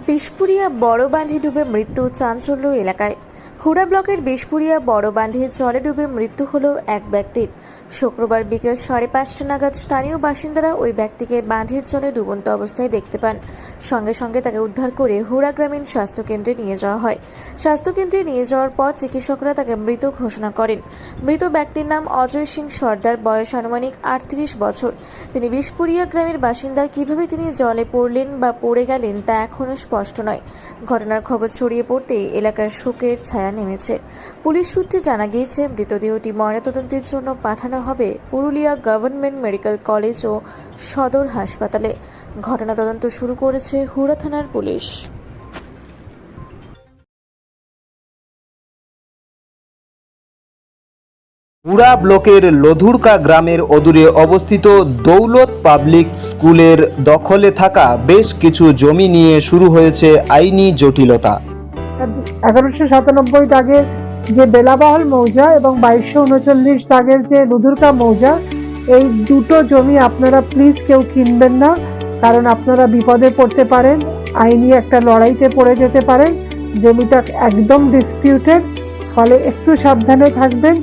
বিশপুরিয়া বড় বাঁধে ডুবে মৃত্যু, চাঞ্চল্য এলাকায়। হুড়া ব্লকের বিশপুরিয়া বড় বাঁধে জলে ডুবে মৃত্যু হলো এক ব্যক্তির। শুক্রবার বিকেল 5:30 নাগাদ স্থানীয় বাসিন্দারা ওই ব্যক্তিকে বাঁধের জলে ডুবন্ত অবস্থায় দেখতে পান। সঙ্গে সঙ্গে তাকে উদ্ধার করে হুড়া গ্রামীণ স্বাস্থ্যকেন্দ্রে নিয়ে যাওয়া হয়। স্বাস্থ্যকেন্দ্রে নিয়ে যাওয়ার পর চিকিৎসকরা তাকে মৃত ঘোষণা করেন। মৃত ব্যক্তির নাম অজয় সিং সর্দার, বয়স আনুমানিক 38 বছর। তিনি বিশপুরিয়া গ্রামের বাসিন্দা। কিভাবে তিনি জলে পড়লেন বা পড়ে গেলেন তা এখনও স্পষ্ট নয়। ঘটনার খবর ছড়িয়ে পড়তেই এলাকার শোকের ছায়া নেমেছে। পুলিশ সূত্রে জানা গিয়েছে, মৃতদেহটি ময়নাতদন্তের জন্য পাঠানো হবে পুরুলিয়া গভর্নমেন্ট মেডিকেল কলেজ ও সদর হাসপাতালে। ঘটনা তদন্ত শুরু করেছে হুড়া থানার পুলিশ। হুড়া ব্লকের লধুরকা গ্রামের অদূরে অবস্থিত দৌলত পাবলিক স্কুলের দখলে থাকা বেশ কিছু জমি নিয়ে শুরু হয়েছে আইনি জটিলতা। 1197 দাগের যে বেলাবাহল মৌজা এবং 2239 দাগের যে লুধুরকা মৌজা, এই দুটো জমি আপনারা প্লিজ কেউ কিনবেন না, কারণ আপনারা বিপদে পড়তে পারেন, আইনি একটা লড়াইতে পড়ে যেতে পারেন। জমিটা একদম ডিসপিউটেড, ফলে একটু সাবধানে থাকবেন।